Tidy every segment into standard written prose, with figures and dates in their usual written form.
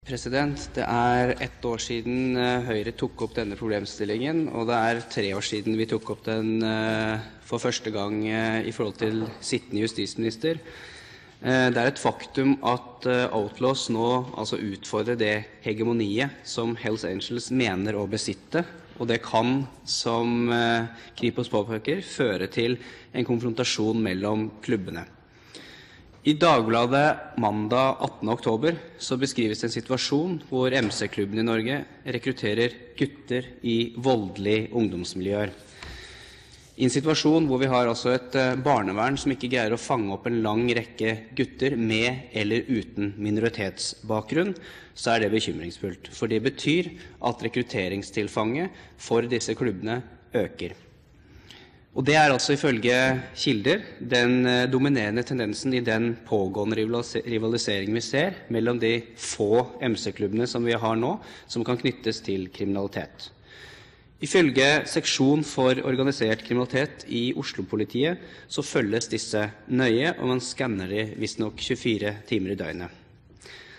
Det er 1 år siden Høyre tok opp denne problemstillingen, og det er 3 år siden vi tok opp den for første gang i forhold til sittende justisminister. Det er et faktum at Outlaws nå utfordrer det hegemoniet som Hells Angels mener å besitte, og det kan, som Kripos påpeker, føre til en konfrontasjon mellom klubbene. I Dagbladet mandag 18. oktober så beskrives en situasjon hvor MC-klubben i Norge rekrutterer gutter i voldelige ungdomsmiljøer. I en situasjon hvor vi har et barnevern som ikke greier å fange opp en lang rekke gutter med eller uten minoritetsbakgrunn, så er det bekymringsfullt. For det betyr at rekrutteringstilfanget for disse klubbene øker. Og det er ifølge kilder den dominerende tendensen i den pågående rivaliseringen vi ser mellom de få MC-klubbene som vi har nå, som kan knyttes til kriminalitet. Ifølge seksjon for organisert kriminalitet i Oslo-politiet så følges disse nøye, og man skanner de visstnok 24 timer i døgnet.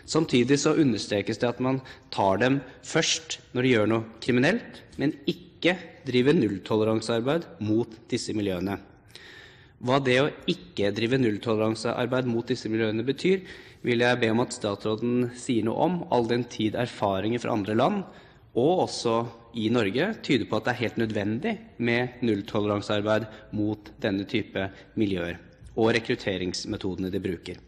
Samtidig så understrekes det at man tar dem først når de gjør noe kriminelt, men ikke drive nulltoleransearbeid mot disse miljøene. Hva det å ikke drive nulltoleransearbeid mot disse miljøene betyr, vil jeg be om at statsråden sier noe om, all den tid erfaringer fra andre land, og også i Norge, tyder på at det er helt nødvendig med nulltoleransearbeid mot denne type miljøer, og rekrutteringsmetodene de bruker.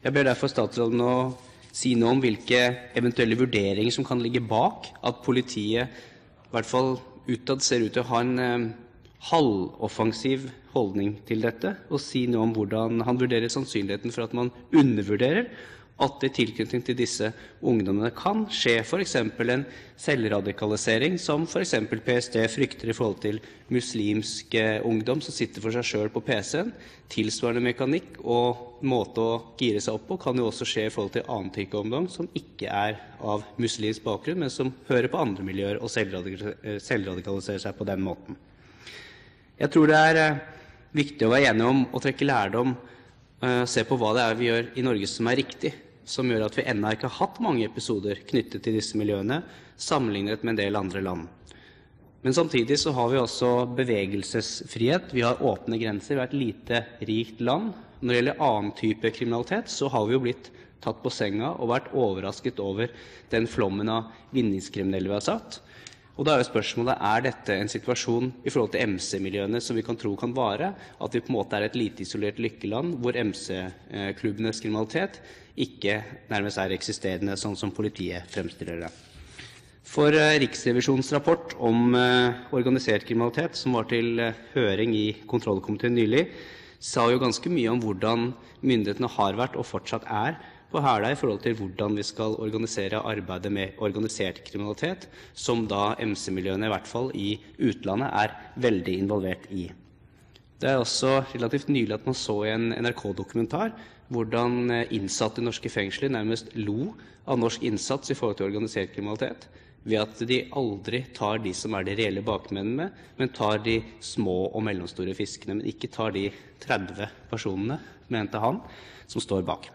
Jeg ber derfor statsråden å si noe om hvilke eventuelle vurderinger som kan ligge bak at politiet i hvert fall utad ser ut til å ha en halvoffensiv holdning til dette, og si noe om hvordan han vurderer sannsynligheten for at man undervurderer at det i tilknytning til disse ungdommene kan skje for eksempel en selvradikalisering, som for eksempel PST frykter i forhold til muslimsk ungdom som sitter for seg selv på PC-en. Tilsvarende mekanikk og måte å gire seg opp på kan jo også skje i forhold til annen type ungdom som ikke er av muslimsk bakgrunn, men som hører på andre miljøer og selvradikaliserer seg på den måten. Jeg tror det er viktig å være enig om å trekke lærdom, se på hva det er vi gjør i Norge som er riktig, som gjør at vi ennå ikke har hatt mange episoder knyttet til disse miljøene, sammenlignet med en del andre land. Men samtidig så har vi også bevegelsesfrihet, vi har åpne grenser, vi er et lite, rikt land. Når det gjelder annen type kriminalitet, så har vi jo blitt tatt på senga og vært overrasket over den flommen av vinningskriminelle vi har satt. Og da er jo spørsmålet, er dette en situasjon i forhold til MC-miljøene som vi kan tro kan vare, at vi på en måte er et lite isolert lykkeland, hvor MC-klubbenes kriminalitet ikke nærmest er eksisterende, sånn som politiet fremstiller det. For Riksrevisjonens rapport om organisert kriminalitet, som var til høring i kontrollkomiteen nylig, sa jo ganske mye om hvordan myndighetene har vært og fortsatt er på hæla i forhold til hvordan vi skal organisere arbeidet med organisert kriminalitet, som da MC-miljøene i hvert fall i utlandet er veldig involvert i. Det er også relativt nylig at man så i en NRK-dokumentar hvordan innsatte i norske fengsler nærmest lo av norsk innsats i forhold til organisert kriminalitet, ved at de aldri tar de som er de reelle bakmennene, men tar de små og mellomstore fiskene, men ikke tar de 30 personene, mente han, som står bak.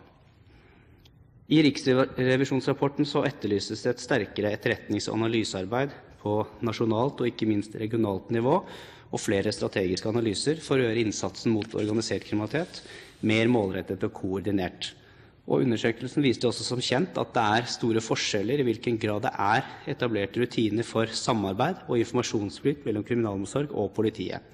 I Riksrevisjonsrapporten så etterlyses det et sterkere etterretnings- og analysearbeid på nasjonalt og ikke minst regionalt nivå, og flere strategiske analyser for å gjøre innsatsen mot organisert kriminalitet mer målrettet og koordinert. Og undersøkelsen viste også som kjent at det er store forskjeller i hvilken grad det er etablerte rutiner for samarbeid og informasjonsflyt mellom kriminalomsorg og politiet.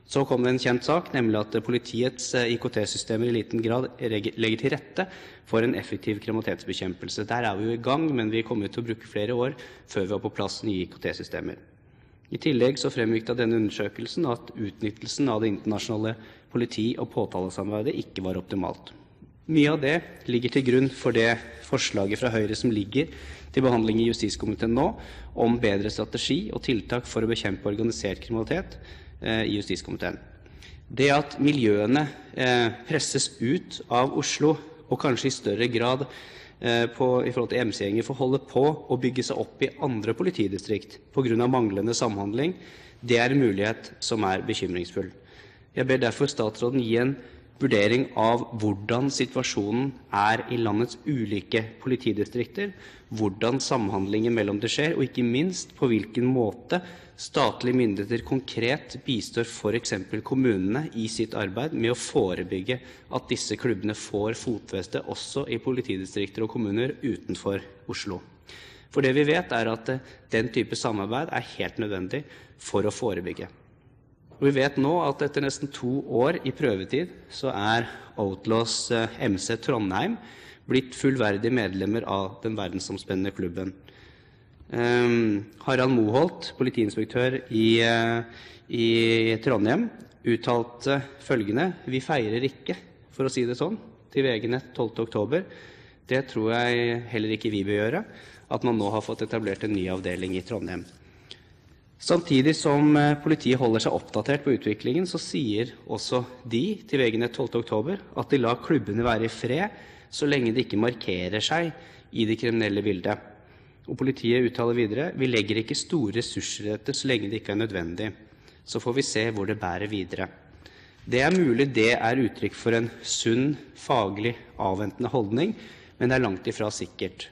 Så kom det en kjent sak, nemlig at politiets IKT-systemer i liten grad legger til rette for en effektiv kriminalitetsbekjempelse. Der er vi jo i gang, men vi kommer til å bruke flere år før vi har på plass nye IKT-systemer. I tillegg så fremgikk det av denne undersøkelsen at utnyttelsen av det internasjonale politi- og påtalesamarbeidet ikke var optimalt. Mye av det ligger til grunn for det forslaget fra Høyre som ligger til behandling i justiskomiteen nå, om bedre strategi og tiltak for å bekjempe organisert kriminalitet i justiskomiteen. Det at miljøene presses ut av Oslo, og kanskje i større grad i forhold til MC-gjenger får holde på å bygge seg opp i andre politidistrikt på grunn av manglende samhandling, det er en mulighet som er bekymringsfull. Jeg ber derfor statsråden gi en vurdering av hvordan situasjonen i landets ulike politidistrikter, hvordan samhandlingen mellom det skjer, og ikke minst på hvilken måte statlige myndigheter konkret bistår for eksempel kommunene i sitt arbeid med å forebygge at disse klubbene får fotfeste også i politidistrikter og kommuner utenfor Oslo. For det vi vet at den type samarbeid helt nødvendig for å forebygge. Og vi vet nå at etter nesten 2 år i prøvetid så Outlaws MC Trondheim blitt fullverdige medlemmer av den verdensomspennende klubben. Harald Moholt, politiinspektør i Trondheim, uttalte følgende: «Vi feirer ikke, for å si det sånn, til VG-nett 12. oktober. Det tror jeg heller ikke vi bør gjøre, at man nå har fått etablert en ny avdeling i Trondheim.» Samtidig som politiet holder seg oppdatert på utviklingen, så sier også de til VG-nett 12. oktober at de lar klubbene være i fred så lenge de ikke markerer seg i det kriminelle bildet. Og politiet uttaler videre: «Vi legger ikke store ressurser i dette så lenge det ikke nødvendig. Så får vi se hvor det bærer videre.» Det mulig det uttrykk for en sunn, faglig avventende holdning, men det langt ifra sikkert.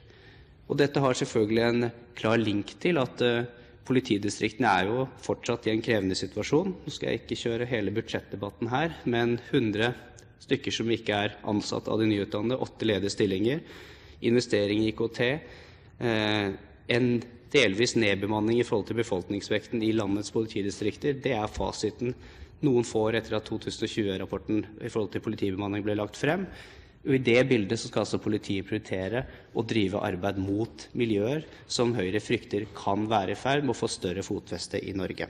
Og dette har selvfølgelig en klar link til at politidistriktene jo fortsatt i en krevende situasjon. Nå skal jeg ikke kjøre hele budsjettdebatten her, men 100 stykker som ikke ansatt av de nyutdannede, 8 ledige stillinger, investering i IKT, en delvis nedbemanning i forhold til befolkningsvekten i landets politidistrikter, det fasiten noen får etter at 2020-rapporten i forhold til politibemanning ble lagt frem. Og i det bildet så skal altså politiet prioritere å drive arbeid mot miljøer som Høyre frykter kan være i ferd med å få større fotfeste i Norge.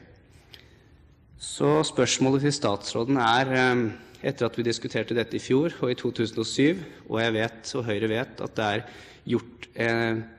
Så spørsmålet til statsråden etter at vi diskuterte dette i fjor og i 2007, og jeg vet, og Høyre vet, at det gjort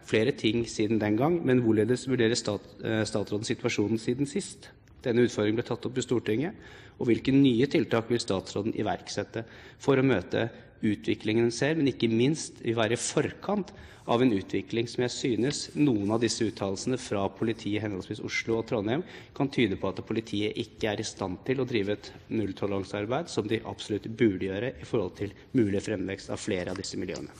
flere ting siden den gang, men hvorledes vurderer statsråden situasjonen siden sist? Denne utfordringen ble tatt opp i Stortinget, og hvilke nye tiltak vil statsråden iverksette for å møte utviklingen ser, men ikke minst vil være i forkant av en utvikling som jeg synes noen av disse uttalelsene fra politiet henholdsvis Oslo og Trondheim kan tyde på at politiet ikke i stand til å drive et nulltoleransearbeid som de absolutt burde gjøre i forhold til mulig fremvekst av flere av disse miljøene.